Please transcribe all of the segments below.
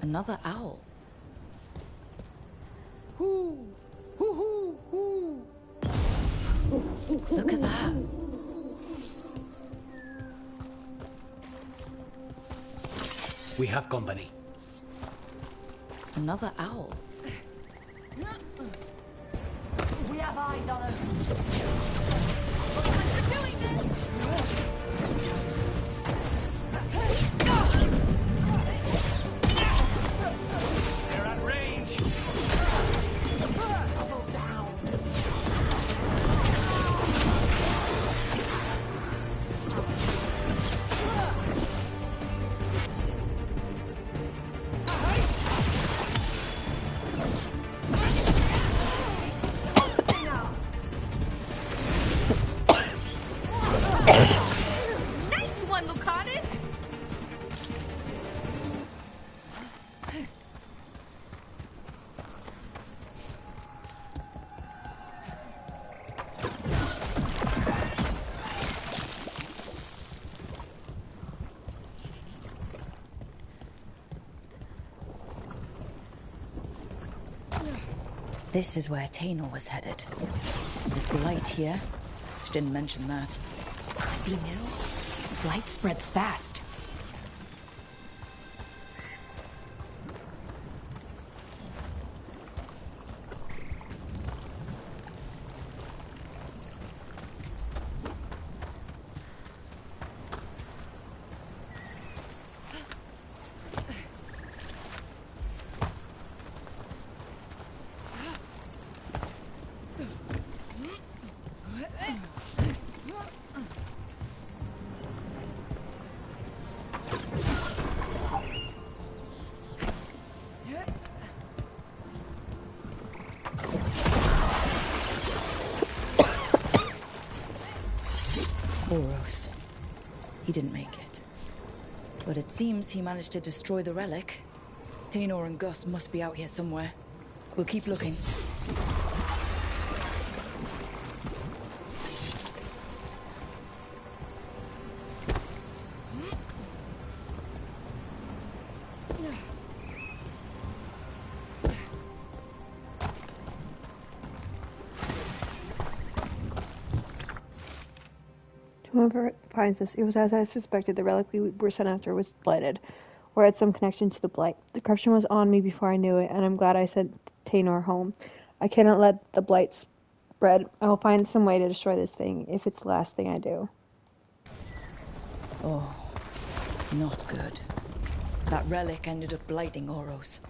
Another owl. Hoo! Hoo hoo hoo! Look at that. We have company. Another owl. We have eyes on them. We're doing this! They're at range. Double down. Nice one, Lucanis! This is where Tainor was headed. There's blight here. She didn't mention that. If he knew, blight spreads fast. Oros. He didn't make it. But it seems he managed to destroy the relic. Tainor and Gus must be out here somewhere. We'll keep looking. Whoever finds this, it was as I suspected. The relic we were sent after was blighted, or had some connection to the blight. The corruption was on me before I knew it, and I'm glad I sent Tainor home. I cannot let the blight spread. I will find some way to destroy this thing, if it's the last thing I do. Oh, not good. That relic ended up blighting Oros.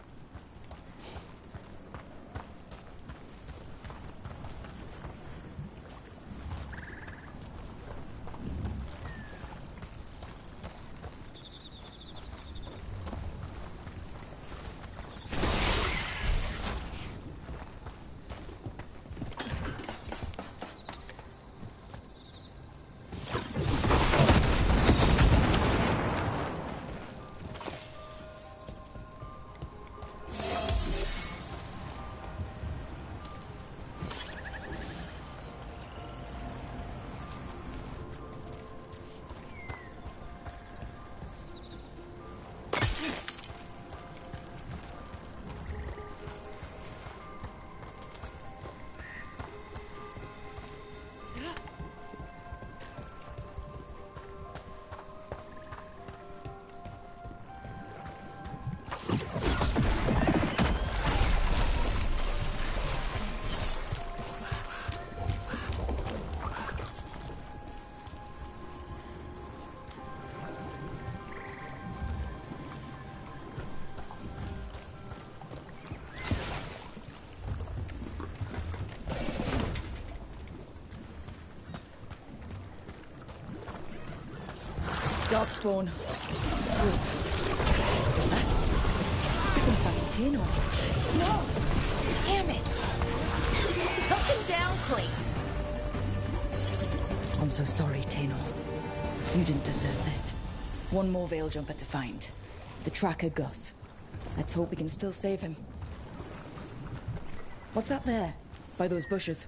Darkspawn. I think that's Tainor. No! Damn it! Took him down clean. I'm so sorry, Tainor. You didn't deserve this. One more Veil Jumper to find. The tracker Gus. Let's hope we can still save him. What's that there? By those bushes?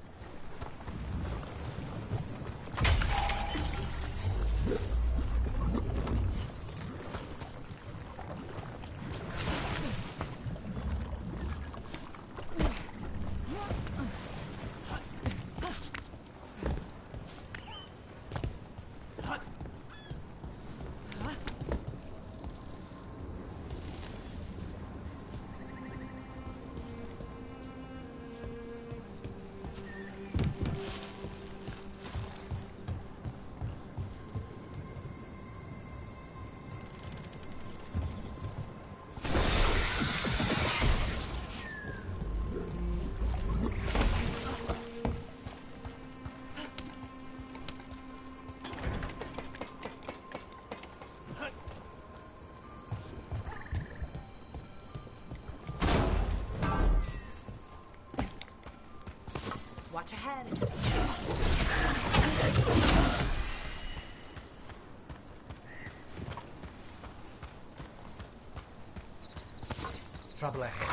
Watch ahead. Trouble ahead.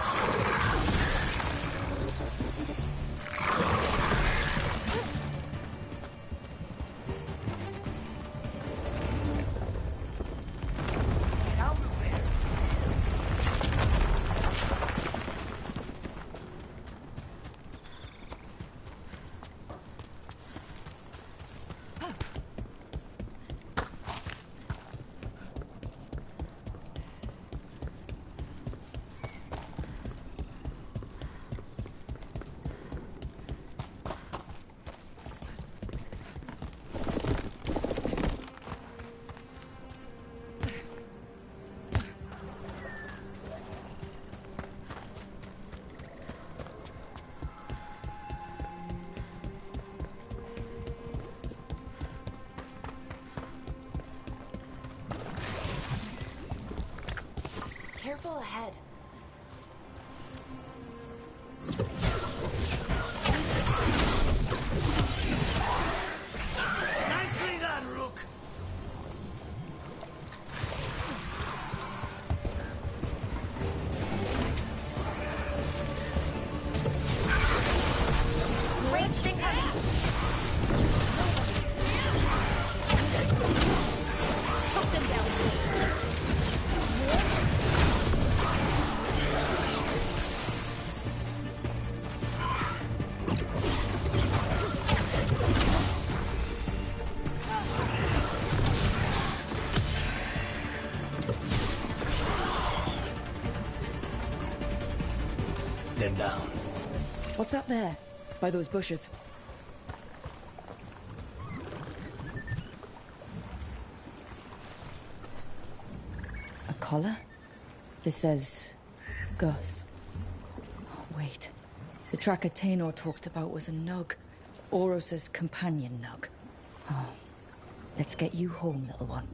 Get out of there. Careful ahead. Nicely done, Rook. Great stick heavy. Put them down. They're down. What's that there? By those bushes. A collar? This says... Gus. Oh, wait. The tracker Tainor talked about was a nug. Oros's companion nug. Oh. Let's get you home, little one.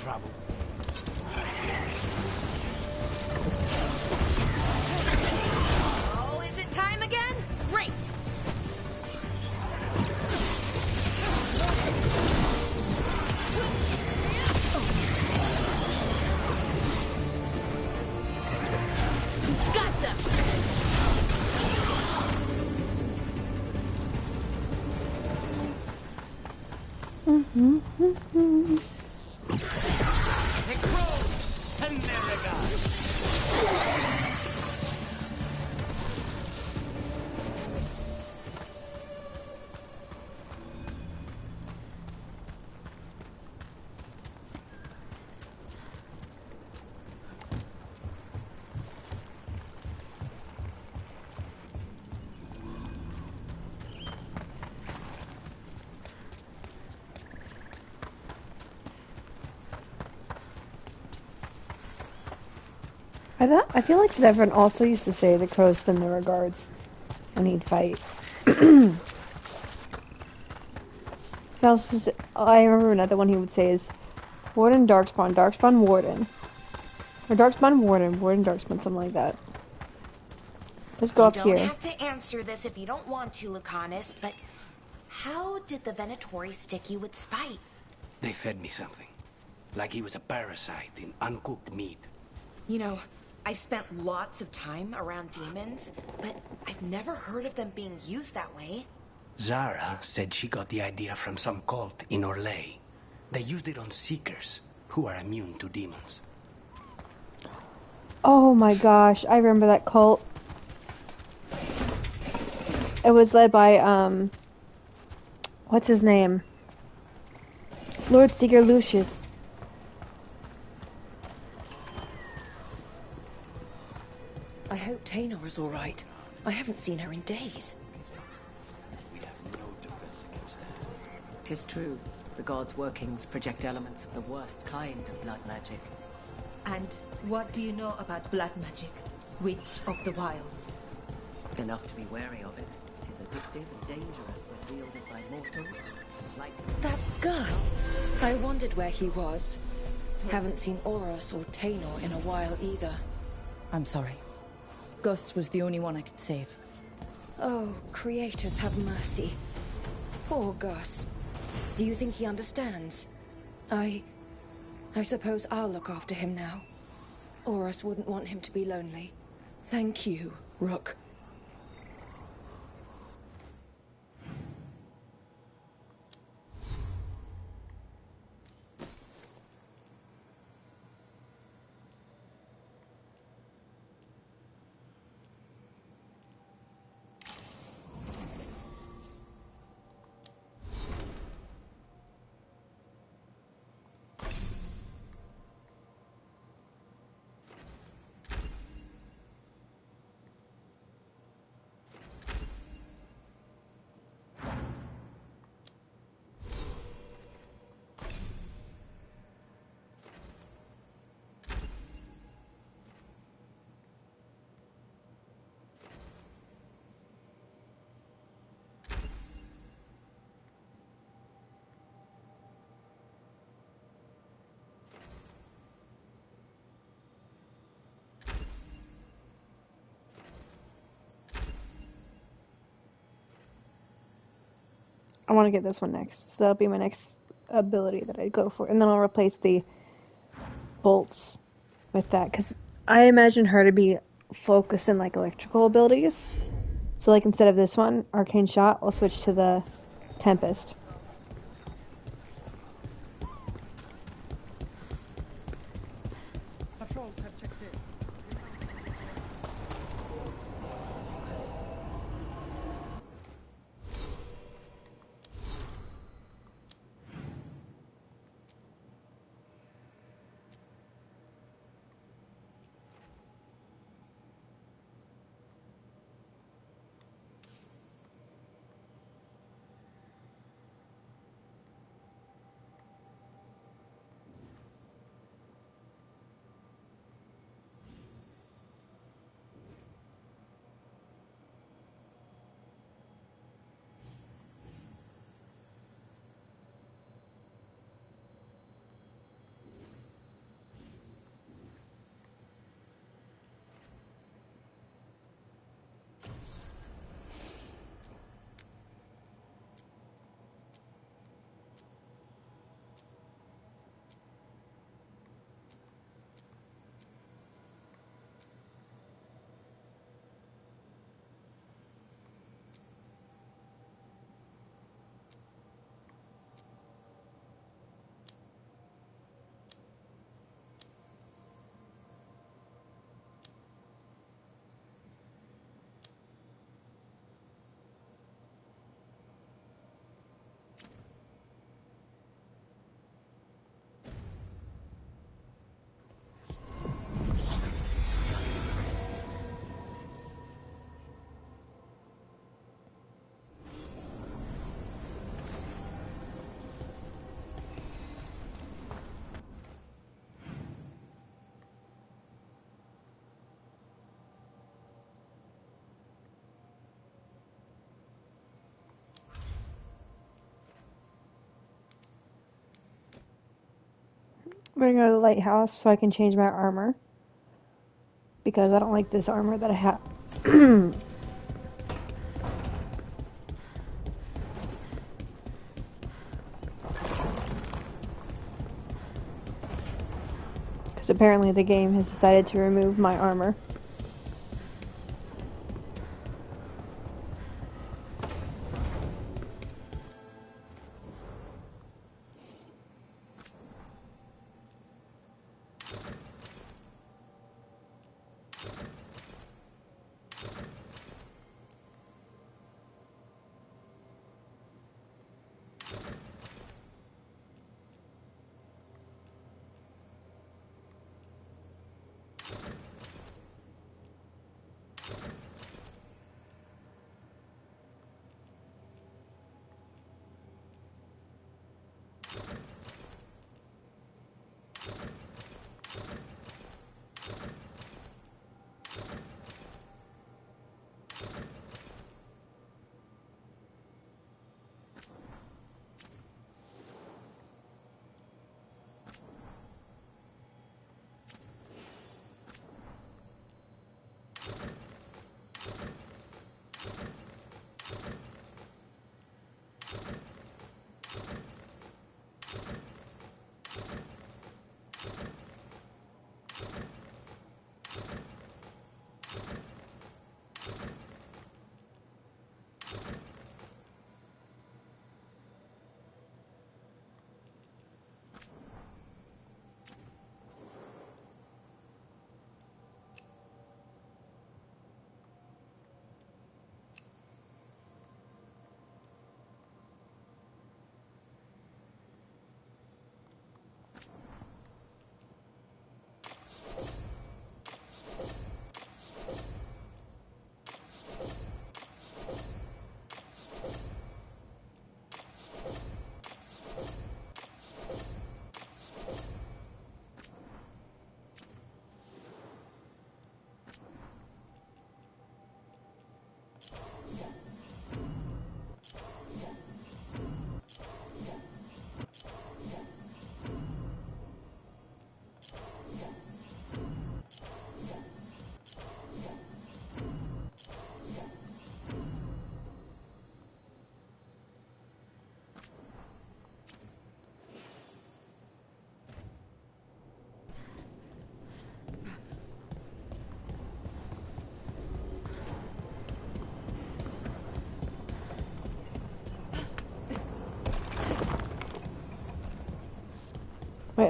Trouble. Oh, is it time again? Great. Got them. I feel like Zevran also used to say the crows send their regards when he'd fight. I remember another one he would say is Warden Darkspawn, Darkspawn Warden. Or Darkspawn Warden, Warden Darkspawn, something like that. Let's go up here. You don't have to answer this if you don't want to, Lucanis, but how did the Venatori stick you with spite? They fed me something. Like he was a parasite in uncooked meat. You know, I've spent lots of time around demons, but I've never heard of them being used that way. Zara said she got the idea from some cult in Orlais. They used it on Seekers, who are immune to demons. Oh my gosh, I remember that cult. It was led by, what's his name? Lord Seeker Lucius. I hope Taynor is all right. I haven't seen her in days. We have no defense against that. 'Tis true. The gods' workings project elements of the worst kind of blood magic. And what do you know about blood magic? Witch of the Wilds? Enough to be wary of it. 'Tis addictive and dangerous when wielded by mortals. Like That's Gus. I wondered where he was. Haven't seen Oros or Taynor in a while either. I'm sorry. Gus was the only one I could save. Oh, creators have mercy. Poor Gus. Do you think he understands? I suppose I'll look after him now. Oros wouldn't want him to be lonely. Thank you, Rook. I want to get this one next. So that'll be my next ability that I'd go for. And then I'll replace the bolts with that. Because I imagine her to be focused in, like, electrical abilities. So, like, instead of this one, Arcane Shot, I'll switch to the Tempest. Patrols have checked in. I'm gonna go to the lighthouse so I can change my armor. Because I don't like this armor that I have. Because apparently the game has decided to remove my armor.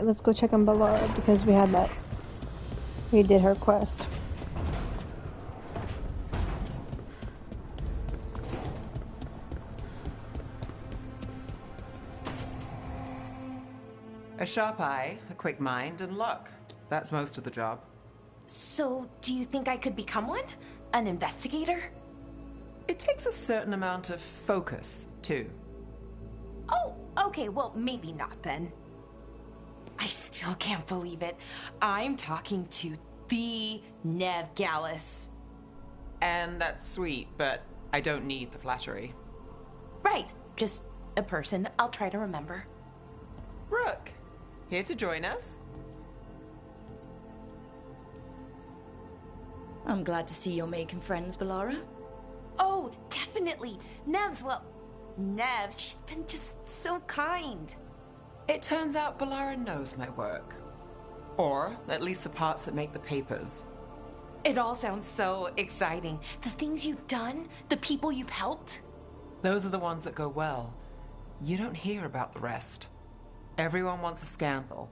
Alright, let's go check on Balara because we had that. We did her quest. A sharp eye, a quick mind, and luck. That's most of the job. So, do you think I could become one? An investigator? It takes a certain amount of focus, too. Oh, okay, well, maybe not then. I still can't believe it. I'm talking to the Nev Gallus. And that's sweet, but I don't need the flattery. Right, just a person I'll try to remember. Rook, here to join us? I'm glad to see you're making friends, Balara. Oh, definitely. Nev's, well, Nev, she's been just so kind. It turns out Balara knows my work. Or at least the parts that make the papers. It all sounds so exciting. The things you've done, the people you've helped. Those are the ones that go well. You don't hear about the rest. Everyone wants a scandal.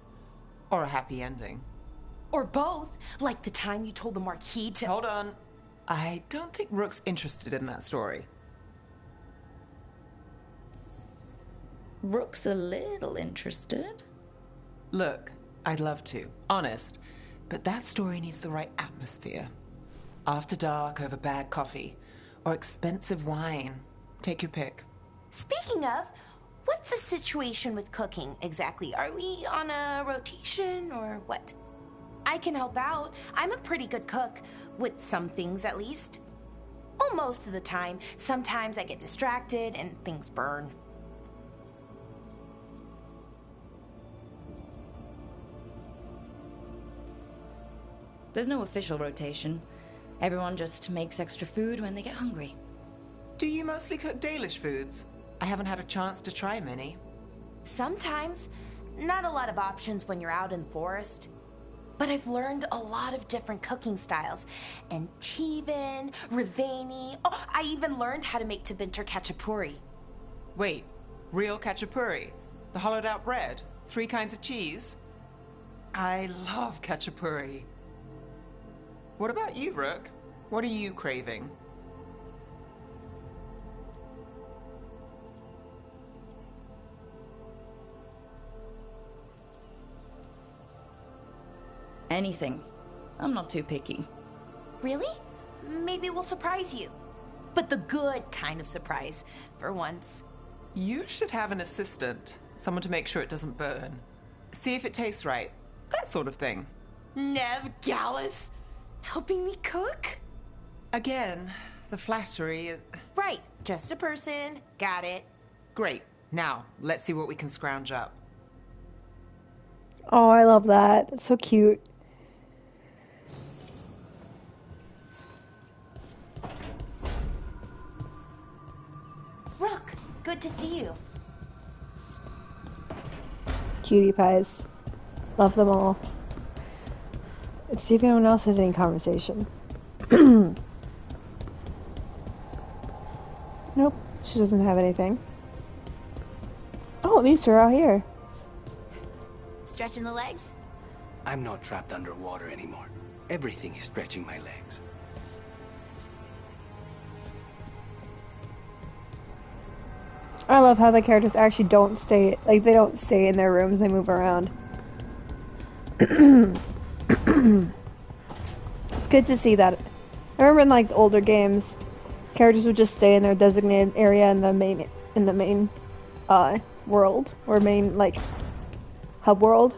Or a happy ending. Or both, like the time you told the Marquis to— Hold on. I don't think Rook's interested in that story. Rook's a little interested. Look, I'd love to, honest. But that story needs the right atmosphere. After dark over bad coffee. Or expensive wine. Take your pick. Speaking of, what's the situation with cooking exactly? Are we on a rotation or what? I can help out. I'm a pretty good cook, with some things at least. Well, most of the time. Sometimes I get distracted and things burn. There's no official rotation. Everyone just makes extra food when they get hungry. Do you mostly cook Dalish foods? I haven't had a chance to try many. Sometimes. Not a lot of options when you're out in the forest. But I've learned a lot of different cooking styles. Antivan, Rivani. Oh, I even learned how to make Tevinter Khachapuri. Wait, real khachapuri? The hollowed out bread? 3 kinds of cheese? I love khachapuri. What about you, Rook? What are you craving? Anything. I'm not too picky. Really? Maybe we'll surprise you. But the good kind of surprise, for once. You should have an assistant. Someone to make sure it doesn't burn. See if it tastes right. That sort of thing. Nev Gallus? Helping me cook? Again, the flattery. Right, just a person. Got it. Great. Now, let's see what we can scrounge up. Oh, I love that. It's so cute. Rook, good to see you. Cutie pies. Love them all. Let's see if anyone else has any conversation. Nope, she doesn't have anything. Oh, these are out here. Stretching the legs? I'm not trapped underwater anymore. Everything is stretching my legs. I love how the characters actually don't stay, like, they don't stay in their rooms, they move around. It's good to see that. I remember in, like, the older games, characters would just stay in their designated area in the main world, or main, like, hub world.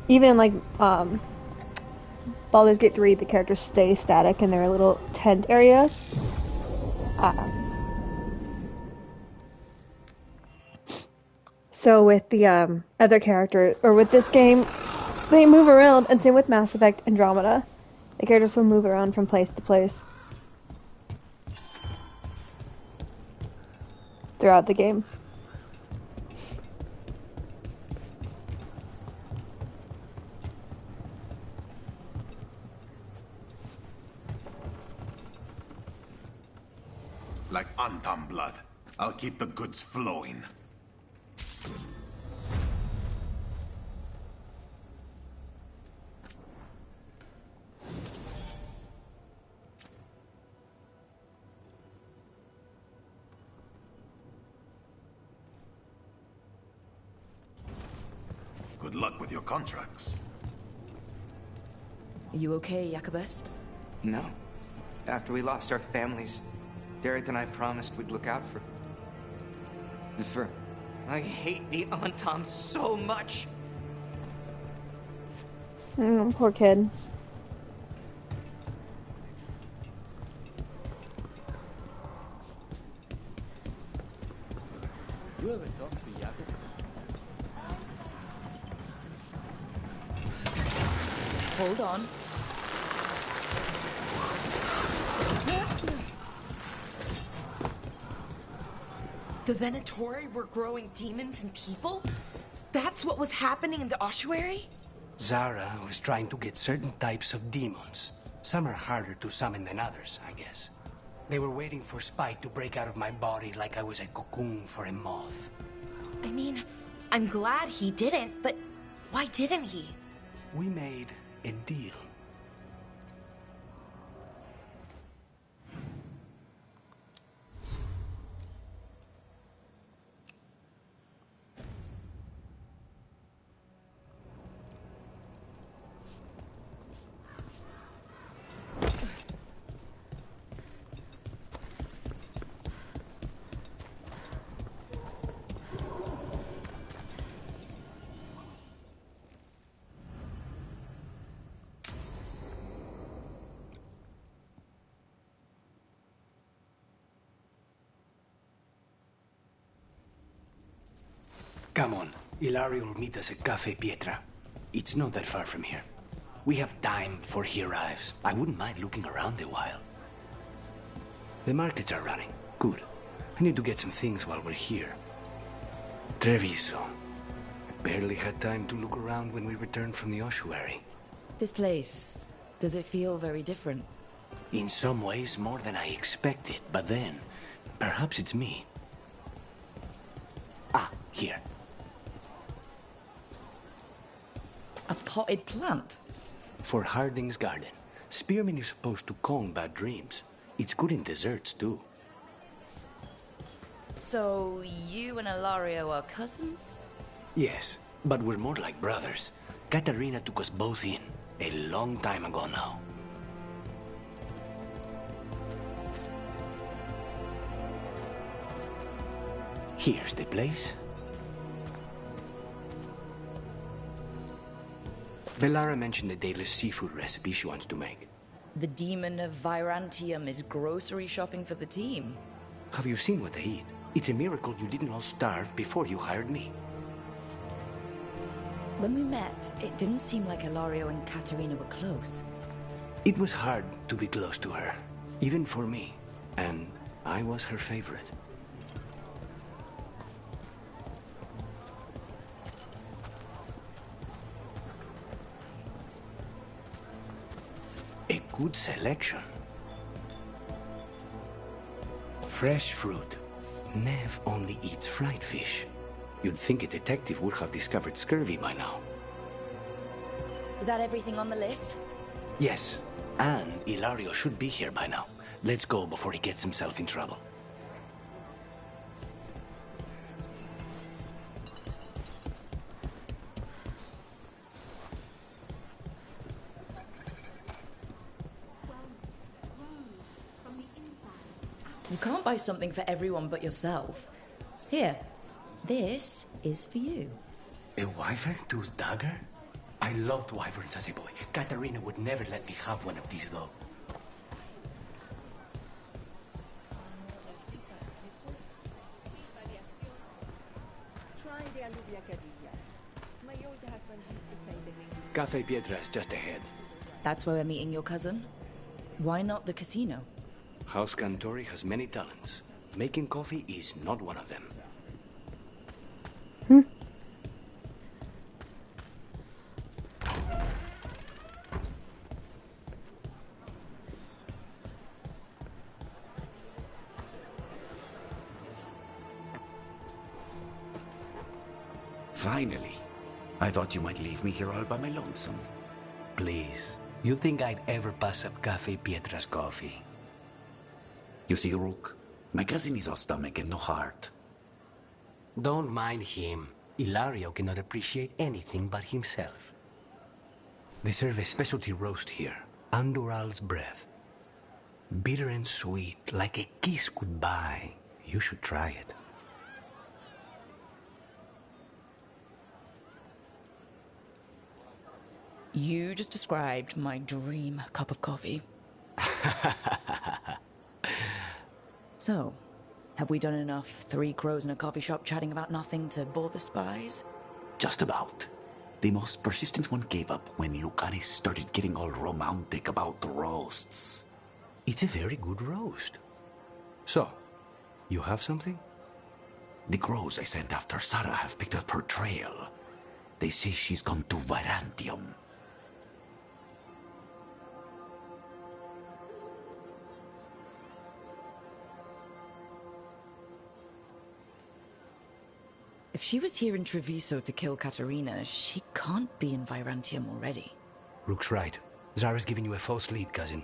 Even in, like, Baldur's Gate 3, the characters stay static in their little tent areas. So with the other character, or with this game, they move around, and same with Mass Effect Andromeda. The characters will move around from place to place throughout the game. Like Antam blood. I'll keep the goods flowing. luck with your contracts. Are you okay, Jacobus? No. After we lost our families, Derek and I promised we'd look out for... I hate the Antom so much! Poor kid. You ever talked to Jacob? Hold on. The Venatori were growing demons and people? That's what was happening in the ossuary? Zara was trying to get certain types of demons. Some are harder to summon than others, I guess. They were waiting for Spike to break out of my body like I was a cocoon for a moth. I mean, I'm glad he didn't, but why didn't he? We made a deal. Come on, Ilario will meet us at Cafe Pietra. It's not that far from here. We have time before he arrives. I wouldn't mind looking around a while. The markets are running. Good. I need to get some things while we're here. Treviso. I barely had time to look around when we returned from the ossuary. This place, does it feel very different? In some ways, more than I expected. But then, perhaps it's me. Ah, here. A potted plant? For Harding's garden. Spearmint is supposed to calm bad dreams. It's good in desserts, too. So, you and Ilario are cousins? Yes, but we're more like brothers. Katarina took us both in, a long time ago now. Here's the place. Velara mentioned the dayless seafood recipe she wants to make. The demon of Virantium is grocery shopping for the team. Have you seen what they eat? It's a miracle you didn't all starve before you hired me. When we met, it didn't seem like Ilario and Katerina were close. It was hard to be close to her, even for me. And I was her favorite. A good selection. Fresh fruit. Nev only eats fried fish. You'd think a detective would have discovered scurvy by now. Is that everything on the list? Yes, and Ilario should be here by now. Let's go before he gets himself in trouble. You can't buy something for everyone but yourself. Here, this is for you. A wyvern tooth dagger? I loved wyverns as a boy. Katarina would never let me have one of these, though. Cafe Pietra is just ahead. That's where we're meeting your cousin? Why not the casino? House Cantori has many talents. Making coffee is not one of them. Finally. I thought you might leave me here all by my lonesome. Please. You think I'd ever pass up Cafe Pietra's coffee? You see, Rook, my cousin is all stomach and no heart. Don't mind him. Ilario cannot appreciate anything but himself. They serve a specialty roast here, Andoral's breath. Bitter and sweet, like a kiss goodbye. You should try it. You just described my dream cup of coffee. So, have we done enough three crows in a coffee shop chatting about nothing to bore the spies? Just about. The most persistent one gave up when Lucanis started getting all romantic about the roasts. It's a very good roast. So, you have something? The crows I sent after Sarah have picked up her trail. They say she's gone to Virantium. If she was here in Treviso to kill Katerina, she can't be in Virantium already. Rook's right. Zara's giving you a false lead, cousin.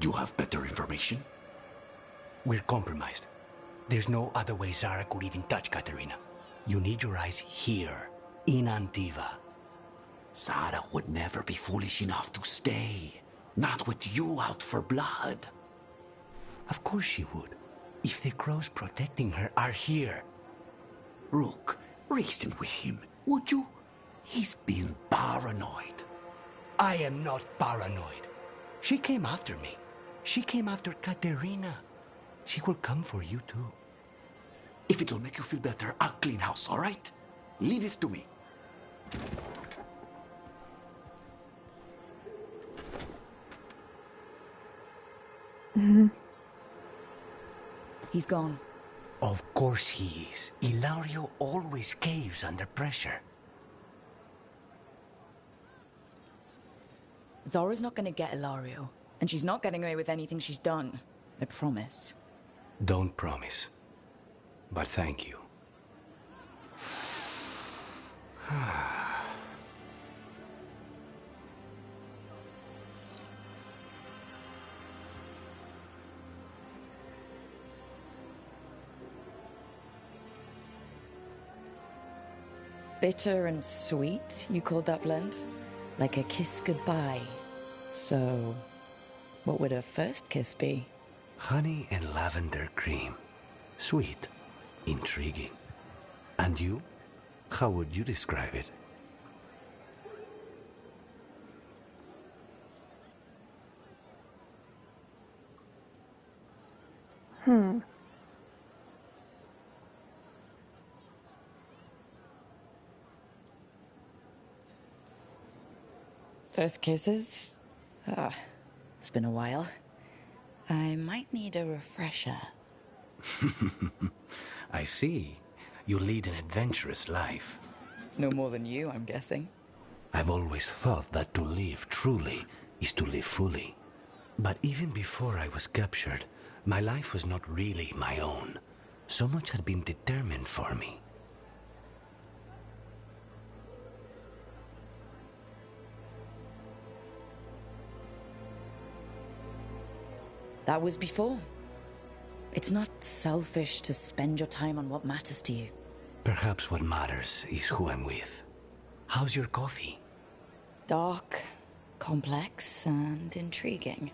You have better information? We're compromised. There's no other way Zara could even touch Katerina. You need your eyes here, in Antiva. Zara would never be foolish enough to stay. Not with you out for blood. Of course she would. If the crows protecting her are here. Rook, reason with him, would you? He's being paranoid. I am not paranoid. She came after me. She came after Katerina. She will come for you too. If it'll make you feel better, I'll clean house, all right? Leave it to me. He's gone. Of course he is. Ilario always caves under pressure. Zora's not gonna get Ilario, and she's not getting away with anything she's done. I promise. Don't promise. But thank you. Bitter and sweet, you called that blend? Like a kiss goodbye. So, what would a first kiss be? Honey and lavender cream. Sweet. Intriguing. And you? How would you describe it? First kisses? It's been a while. I might need a refresher. I see. You lead an adventurous life. No more than you, I'm guessing. I've always thought that to live truly is to live fully. But even before I was captured, my life was not really my own. So much had been determined for me. That was before. It's not selfish to spend your time on what matters to you. Perhaps what matters is who I'm with. How's your coffee? Dark, complex, and intriguing.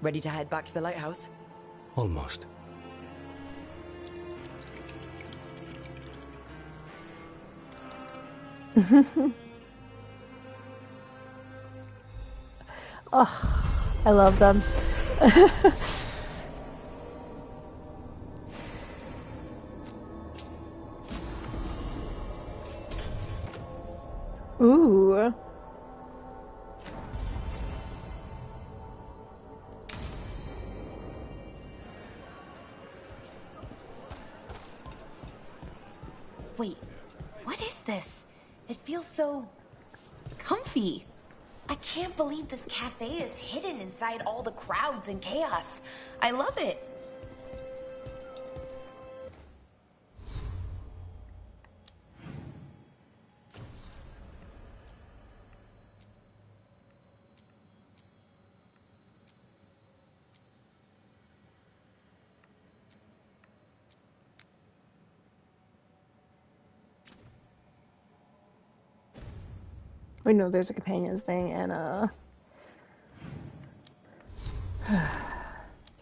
Ready to head back to the lighthouse? Almost. Oh, I love them. Ooh. Wait, what is this? It feels so comfy. I can't believe this cafe is hidden inside all the crowds and chaos. I love it. We know there's a companions thing, and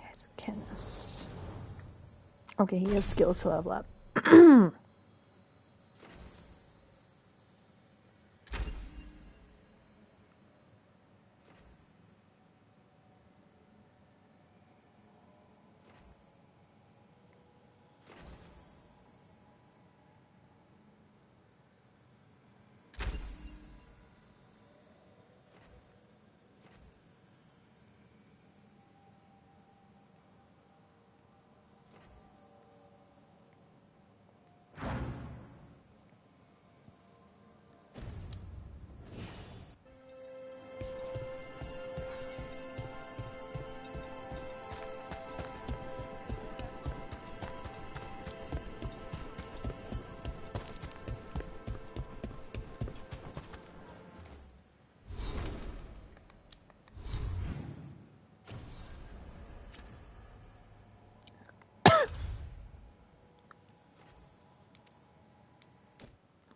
yes, Kenneth. Okay, he has skills to level up.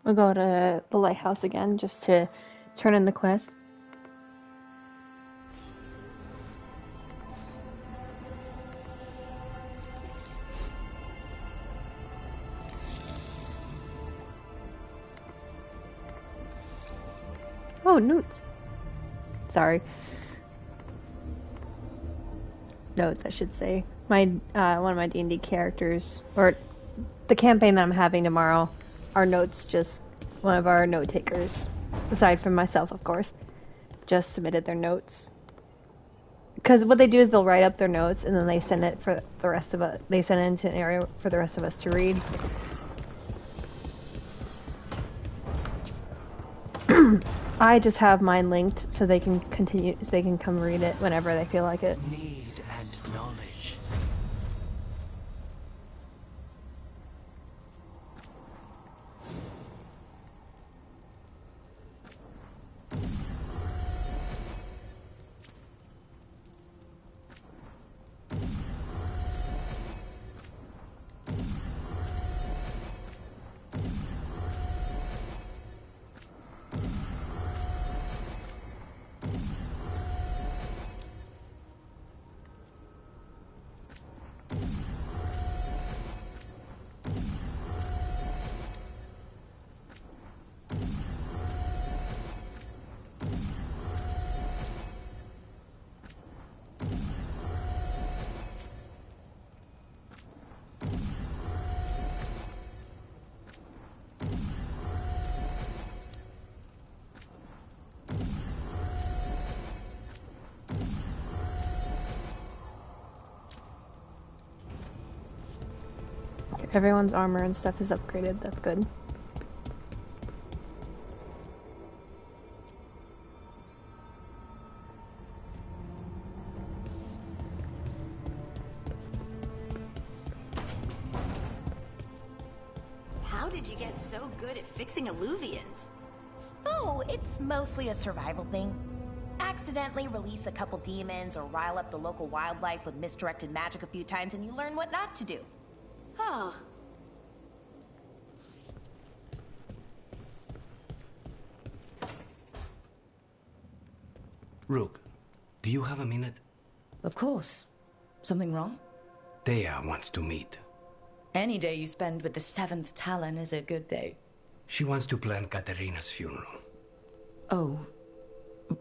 We'll go to the lighthouse again just to turn in the quest. Oh, Newts. Sorry. Notes, I should say. My one of my D&D characters, or the campaign that I'm having tomorrow, our notes, just one of our note takers, aside from myself, of course, just submitted their notes. Because what they do is they'll write up their notes and then they send it for the rest of us. They send it into an area for the rest of us to read. I just have mine linked so they can continue, so they can come read it whenever they feel like it. Need and knowledge. Everyone's armor and stuff is upgraded. That's good. How did you get so good at fixing alluvians? Oh, it's mostly a survival thing. Accidentally release a couple demons or rile up the local wildlife with misdirected magic a few times and you learn what not to do. Oh. Rook, do you have a minute? Of course. Something wrong? Thea wants to meet. Any day you spend with the 7th Talon is a good day. She wants to plan Katerina's funeral. Oh,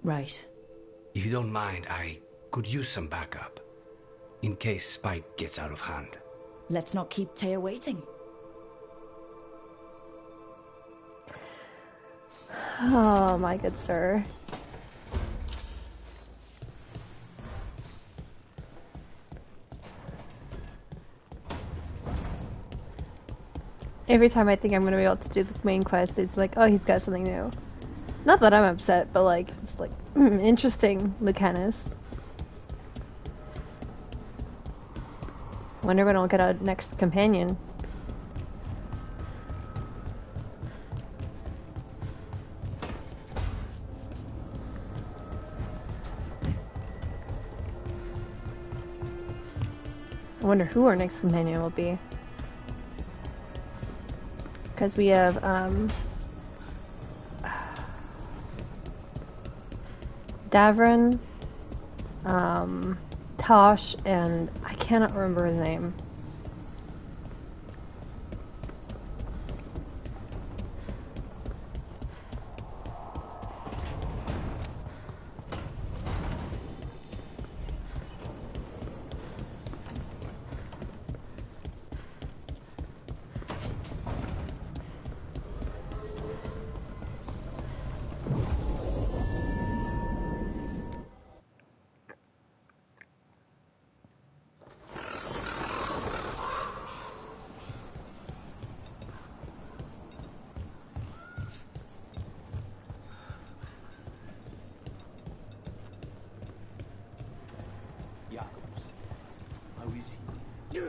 right. If you don't mind, I could use some backup. In case Spike gets out of hand. Let's not keep Taya waiting. Oh, my good sir. Every time I think I'm gonna be able to do the main quest, it's like, oh, he's got something new. Not that I'm upset, but like, it's like, interesting, Lucanis. Wonder when I'll get a next companion. I wonder who our next companion will be. Because we have, Davrin, Tosh, and I cannot remember his name.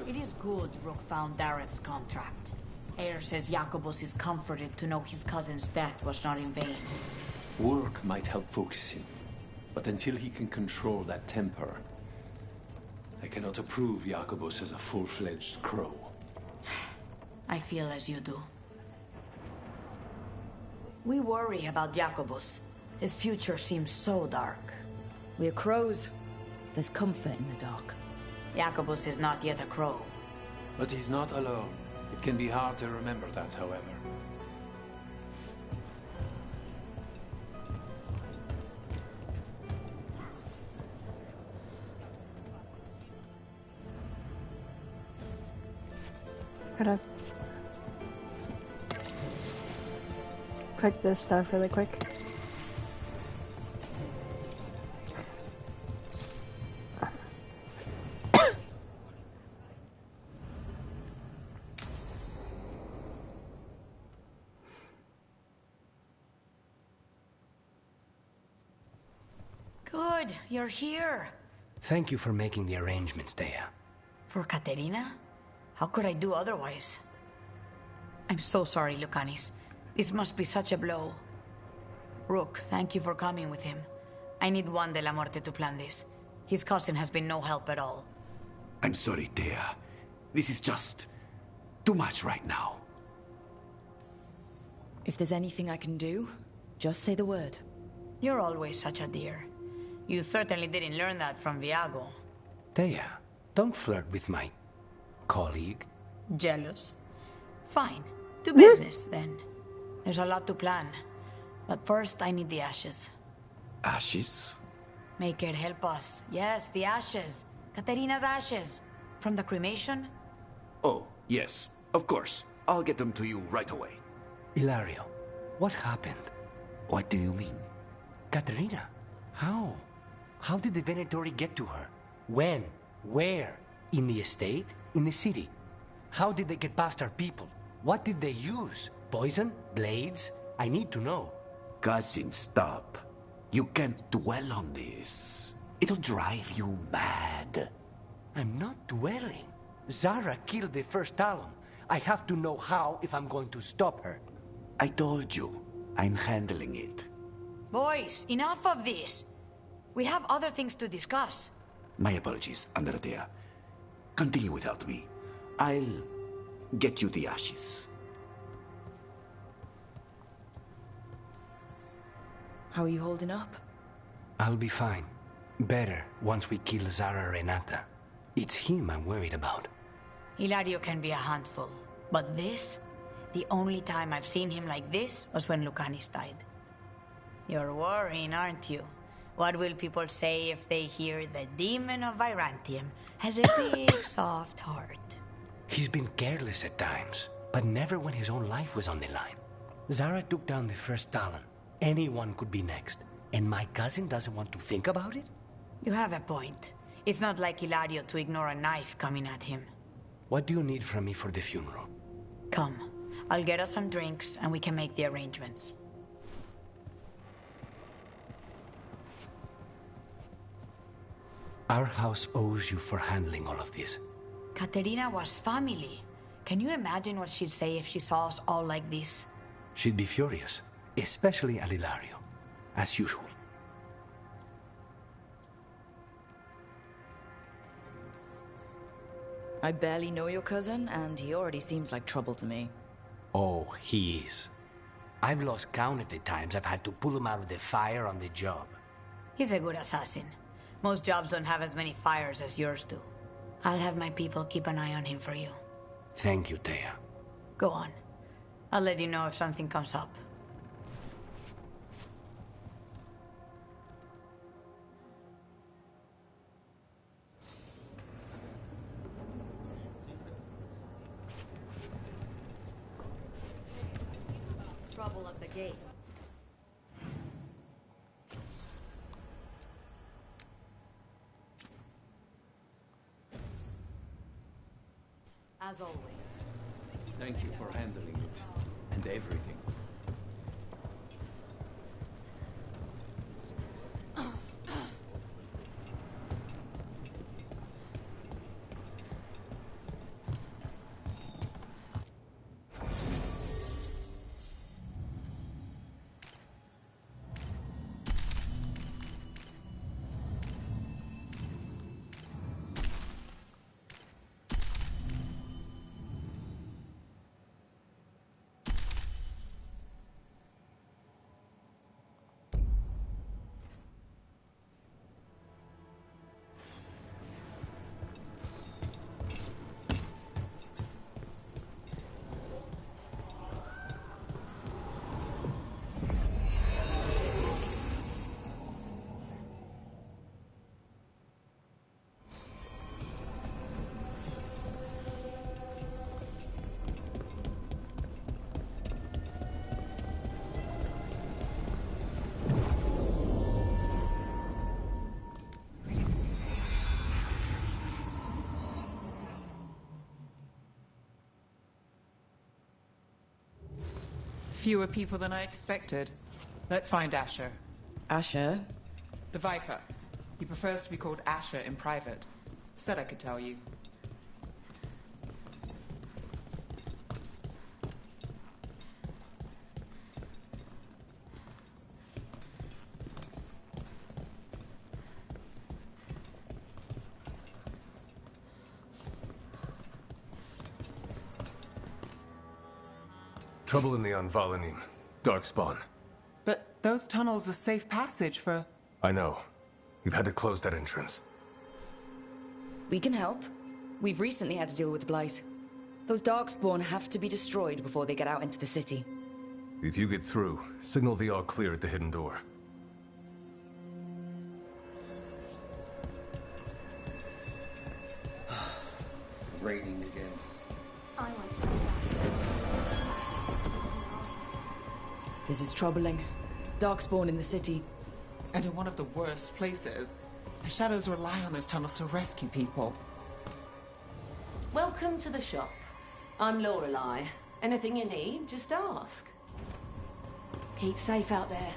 It is good Rook found Dareth's contract. Eyre says Jacobus is comforted to know his cousin's death was not in vain. Work might help focus him, but until he can control that temper, I cannot approve Jacobus as a full-fledged crow. I feel as you do. We worry about Jacobus. His future seems so dark. We're crows. There's comfort in the dark. Jacobus is not yet a crow. But he's not alone. It can be hard to remember that, however. Gotta click this stuff really quick. Good, you're here. Thank you for making the arrangements, Dea. For Katerina? How could I do otherwise? I'm so sorry, Lucanis. This must be such a blow. Rook, thank you for coming with him. I need Juan de la Muerte to plan this. His cousin has been no help at all. I'm sorry, Dea. This is just too much right now. If there's anything I can do, just say the word. You're always such a dear. You certainly didn't learn that from Viago. Dea, don't flirt with my colleague. Jealous? Fine. To business, then. There's a lot to plan. But first, I need the ashes. Ashes? Make it help us. Yes, the ashes. Katerina's ashes. From the cremation? Oh, yes. Of course. I'll get them to you right away. Ilario, what happened? What do you mean? Katerina, how? How did the Venatori get to her? When? Where? In the estate? In the city? How did they get past our people? What did they use? Poison? Blades? I need to know. Cousin, stop. You can't dwell on this. It'll drive you mad. I'm not dwelling. Zara killed the first Talon. I have to know how if I'm going to stop her. I told you. I'm handling it. Boys, enough of this. We have other things to discuss. My apologies, Andradea. Continue without me. I'll get you the ashes. How are you holding up? I'll be fine. Better once we kill Zara Renata. It's him I'm worried about. Hilario can be a handful. But this? The only time I've seen him like this was when Lucanis died. You're worrying, aren't you? What will people say if they hear the demon of Virantium has a big, soft heart? He's been careless at times, but never when his own life was on the line. Zara took down the first Talon. Anyone could be next. And my cousin doesn't want to think about it? You have a point. It's not like Hilario to ignore a knife coming at him. What do you need from me for the funeral? Come. I'll get us some drinks and we can make the arrangements. Our house owes you for handling all of this. Katerina was family. Can you imagine what she'd say if she saw us all like this? She'd be furious, especially at Hilario, as usual. I barely know your cousin, and he already seems like trouble to me. Oh, he is. I've lost count of the times I've had to pull him out of the fire on the job. He's a good assassin. Most jobs don't have as many fires as yours do. I'll have my people keep an eye on him for you. Thank you, Thea. Go on. I'll let you know if something comes up. Trouble at the gate. As always. Thank you for handling it. And everything. Fewer people than I expected. Let's find Asher. Asher? The Viper. He prefers to be called Asher in private. Said I could tell you. Trouble in the Anvalanim. Darkspawn. But those tunnels are safe passage for... I know. We've had to close that entrance. We can help. We've recently had to deal with Blight. Those Darkspawn have to be destroyed before they get out into the city. If you get through, signal the all clear at the hidden door. Raining again. I want some. This is troubling. Darkspawn in the city. And in one of the worst places. The Shadows rely on those tunnels to rescue people. Welcome to the shop. I'm Lorelei. Anything you need, just ask. Keep safe out there.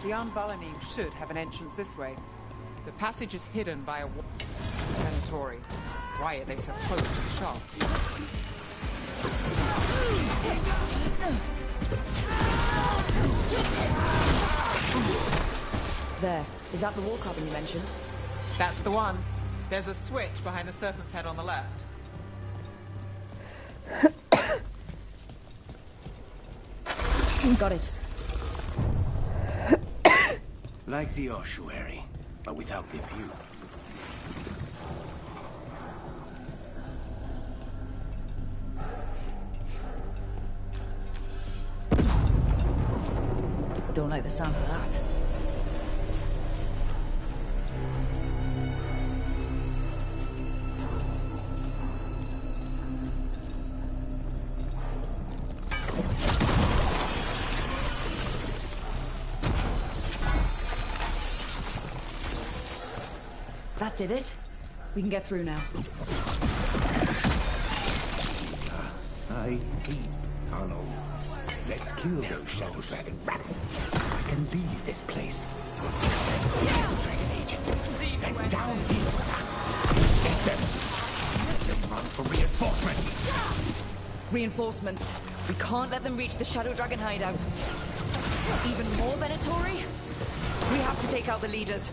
The Anvalanim should have an entrance this way. The passage is hidden by a wall. Venatori. Why are they so close to the shop? There. Is that the wall cabin you mentioned? That's the one. There's a switch behind the serpent's head on the left. Got it. Like the ossuary, but without the view. Don't like the sound of that. That did it. We can get through now. I hate tunnels. Let's kill those shadow dragon rats. I can leave this place. Shadow dragon agents. And down here with us. Get them. Let them run for reinforcements. Reinforcements. We can't let them reach the Shadow Dragon hideout. Even more Venatori? We have to take out the leaders.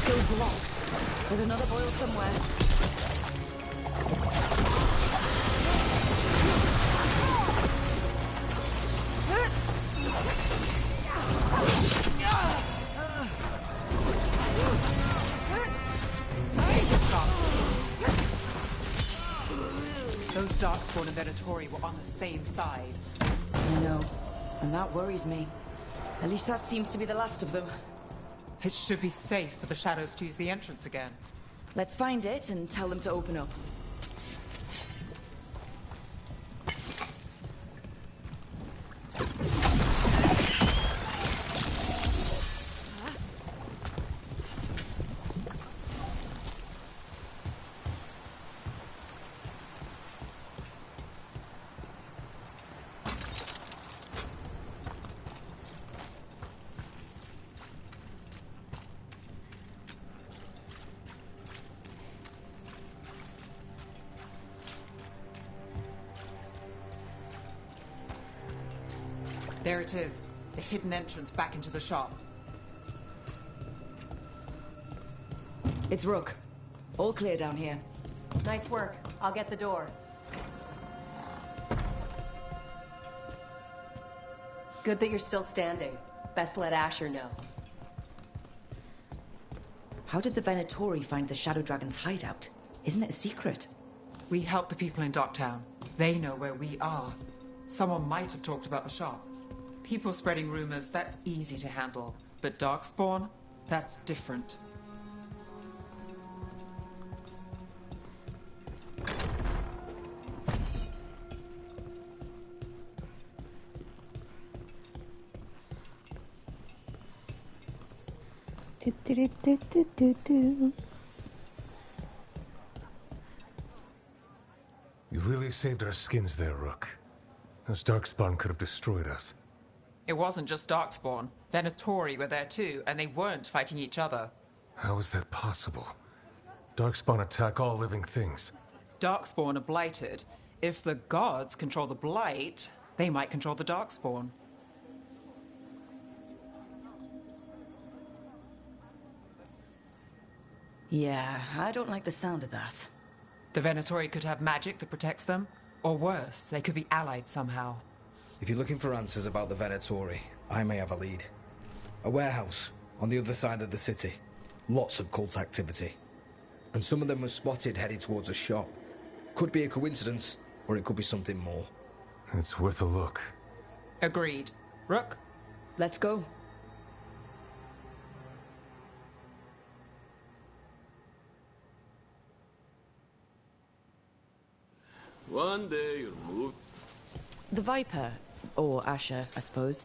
still blocked. There's another boil somewhere. Those Darkspawn and Venatori were on the same side. I know, and that worries me. At least that seems to be the last of them. It should be safe for the Shadows to use the entrance again. Let's find it and tell them to open up. There it is, the hidden entrance back into the shop. It's Rook. All clear down here. Nice work. I'll get the door. Good that you're still standing. Best let Asher know. How did the Venatori find the Shadow Dragon's hideout? Isn't it a secret? We help the people in Docktown. They know where we are. Someone might have talked about the shop. People spreading rumors, that's easy to handle. But Darkspawn, that's different. You really saved our skins there, Rook. Those Darkspawn could have destroyed us. It wasn't just Darkspawn. Venatori were there too, and they weren't fighting each other. How is that possible? Darkspawn attack all living things. Darkspawn are blighted. If the gods control the blight, they might control the Darkspawn. Yeah, I don't like the sound of that. The Venatori could have magic that protects them, or worse, they could be allied somehow. If you're looking for answers about the Venatori, I may have a lead. A warehouse on the other side of the city. Lots of cult activity. And some of them were spotted heading towards a shop. Could be a coincidence, or it could be something more. It's worth a look. Agreed. Rook? Let's go. One day you'll move. The Viper, or Asher, I suppose.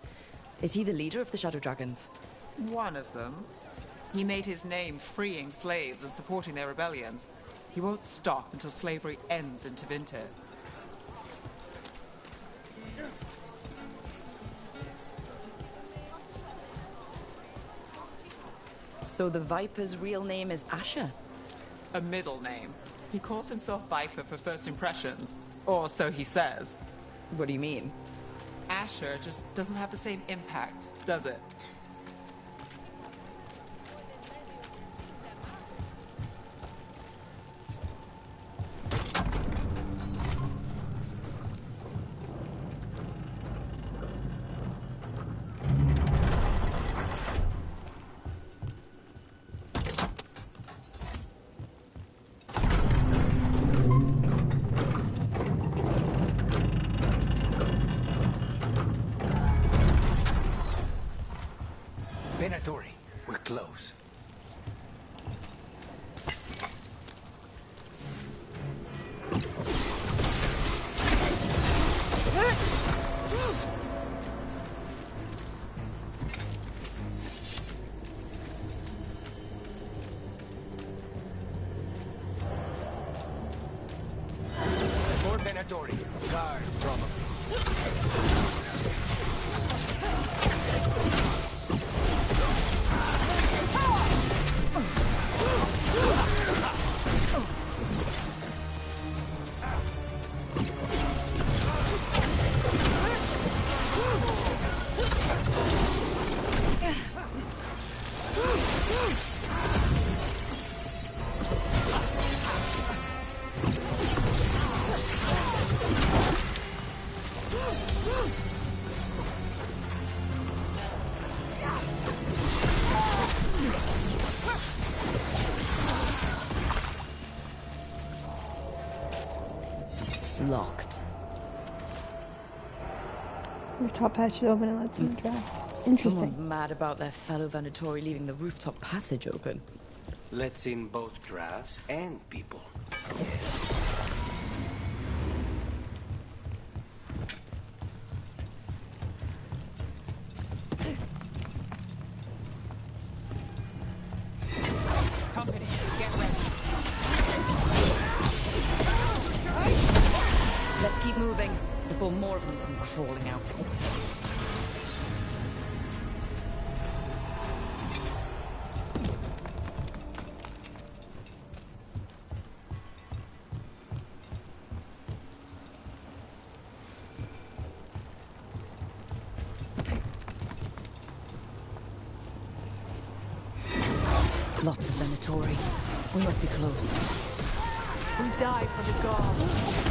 Is he the leader of the Shadow Dragons? One of them. He made his name freeing slaves and supporting their rebellions. He won't stop until slavery ends in Tevinter. So the Viper's real name is Asher? A middle name. He calls himself Viper for first impressions. Or so he says. What do you mean? Asher just doesn't have the same impact, does it? Venatori, we're close. More Venatori. Guards, probably. Locked. Rooftop hatch is open and lets in the draft. Interesting. Someone's mad about their fellow Venatori leaving the rooftop passage open. Let's in both drafts and people. Company, get ready. Let's keep moving before more of them come crawling out. Lots of Venatori. We must be close. We die for the gods.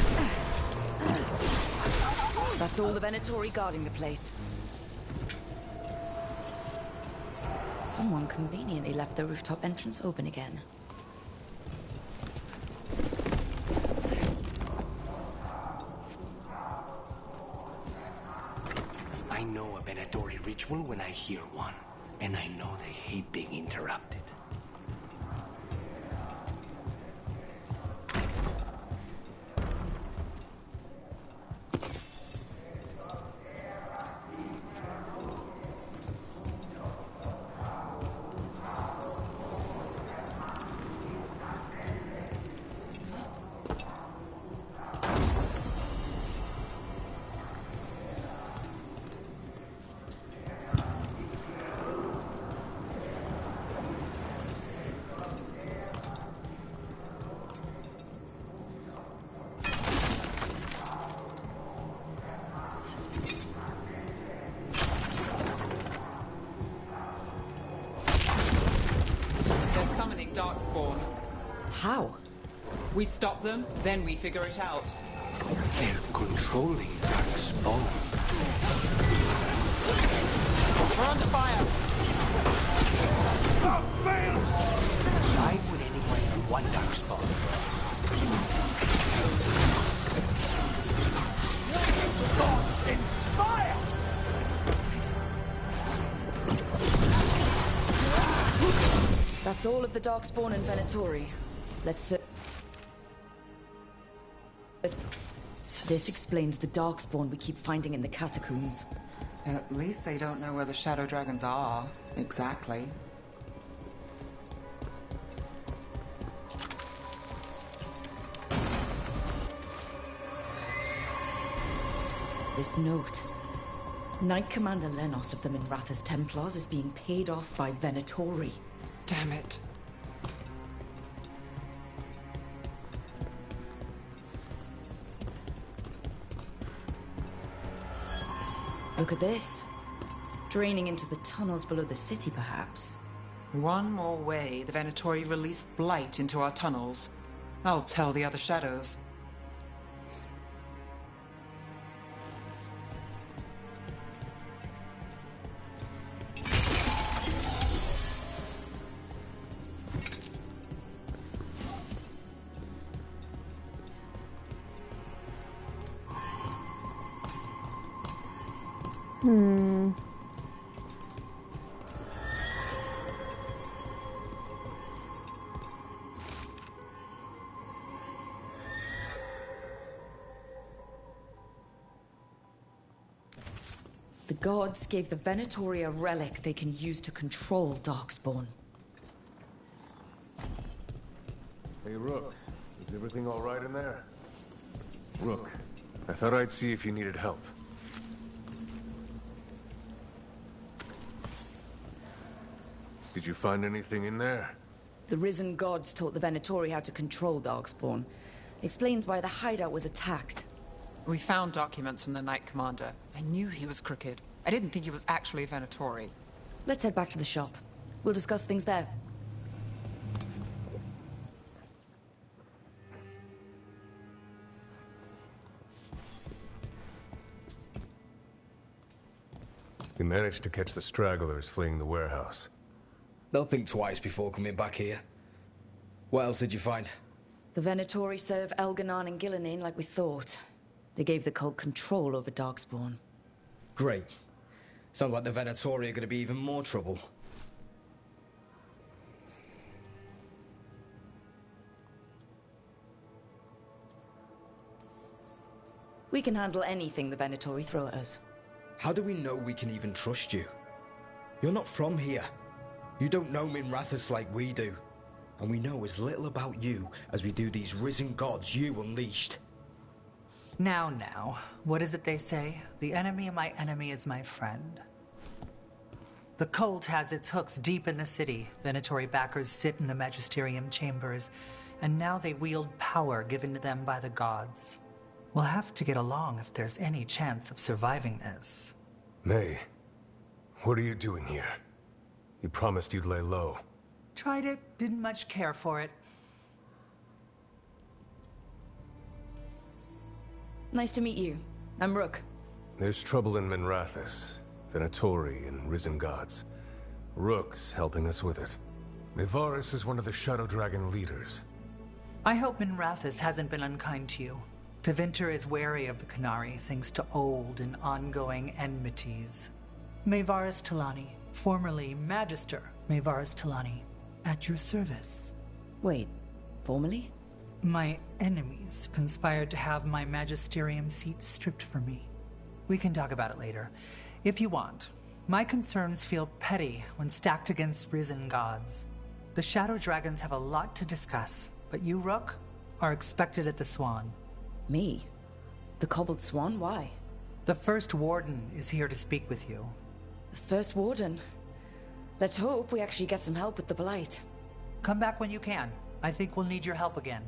That's all the Venatori guarding the place. Someone conveniently left the rooftop entrance open again. I know a Venatori ritual when I hear one, and I know they hate being interrupted. Darkspawn. How? We stop them, then we figure it out. They're controlling Darkspawn. We're under fire! Why would anyone want Darkspawn? God inspire! That's all of the Darkspawn and Venatori. Let's This explains the Darkspawn we keep finding in the catacombs. At least they don't know where the Shadow Dragons are. Exactly. This note. Knight Commander Lenos of the Minratha's Templars is being paid off by Venatori. Damn it. Look at this. Draining into the tunnels below the city, perhaps. One more way the Venatori released blight into our tunnels. I'll tell the other shadows. The gods gave the Venatori a relic they can use to control Darkspawn. Hey, Rook. Is everything all right in there? Rook, I thought I'd see if you needed help. Did you find anything in there? The risen gods taught the Venatori how to control Darkspawn. Explains why the hideout was attacked. We found documents from the Knight Commander. I knew he was crooked. I didn't think he was actually a Venatori. Let's head back to the shop. We'll discuss things there. We managed to catch the stragglers fleeing the warehouse. They'll think twice before coming back here. What else did you find? The Venatori serve Elganon and Gillenane like we thought. They gave the cult control over Darkspawn. Great. Sounds like the Venatori are going to be even more trouble. We can handle anything the Venatori throw at us. How do we know we can even trust you? You're not from here. You don't know Minrathous like we do. And we know as little about you as we do these risen gods you unleashed. Now, what is it they say? The enemy of my enemy is my friend. The cult has its hooks deep in the city. Venatori backers sit in the magisterium chambers, and now they wield power given to them by the gods. We'll have to get along if there's any chance of surviving this. May, what are you doing here? You promised you'd lay low. Tried it, didn't much care for it. Nice to meet you. I'm Rook. There's trouble in Minrathous, Venatori and risen gods. Rook's helping us with it. Mevaris is one of the Shadow Dragon leaders. I hope Minrathous hasn't been unkind to you. Tevinter is wary of the Qunari, thanks to old and ongoing enmities. Mevaris Talani, formerly Magister Mevaris Talani, at your service. Wait, formerly? My enemies conspired to have my magisterium seat stripped from me. We can talk about it later, if you want. My concerns feel petty when stacked against risen gods. The Shadow Dragons have a lot to discuss, but you, Rook, are expected at the Swan. Me? The Cobbled Swan? Why? The First Warden is here to speak with you. The First Warden? Let's hope we actually get some help with the Blight. Come back when you can. I think we'll need your help again.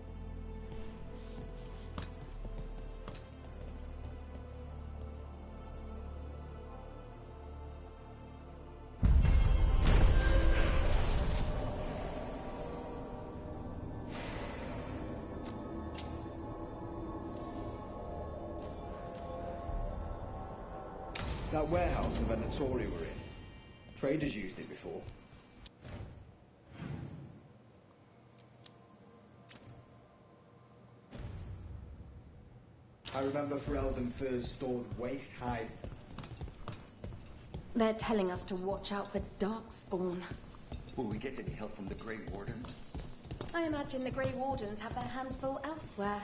That warehouse the Venatori were in. Traders used it before. I remember Ferelden Furs stored waist-high. They're telling us to watch out for Darkspawn. Will we get any help from the Grey Wardens? I imagine the Grey Wardens have their hands full elsewhere.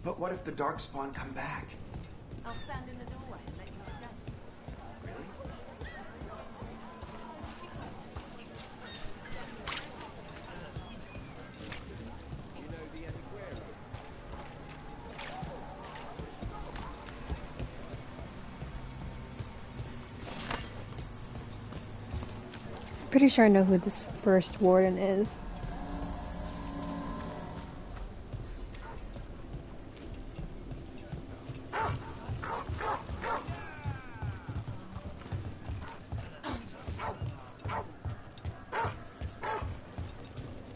But what if the Darkspawn come back? I'll stand in the doorway and let you escape. Pretty sure I know who this First Warden is.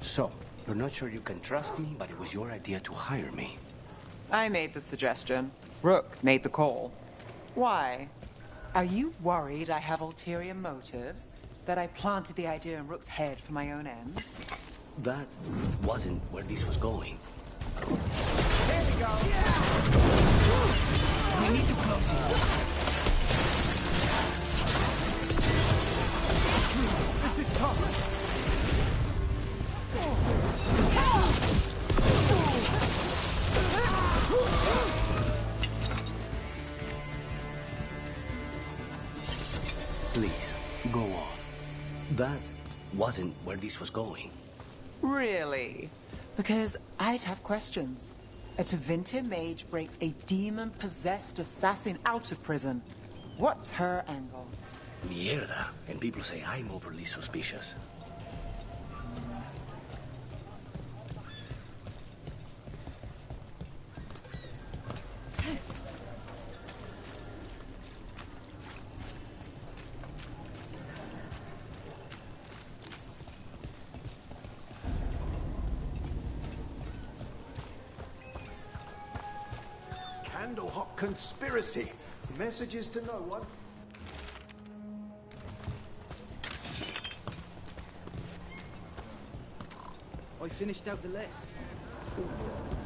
So, you're not sure you can trust me, but it was your idea to hire me. I made the suggestion. Rook made the call. Why? Are you worried I have ulterior motives? That I planted the idea in Rook's head for my own ends? That wasn't where this was going. Here we go! We need to close it. This is tough. Please, go on. That wasn't where this was going. Really? Because I'd have questions. A Tevinter mage breaks a demon-possessed assassin out of prison. What's her angle? Mierda. And people say I'm overly suspicious. Candlehot conspiracy. Messages to no one. I finished out the list. Good work.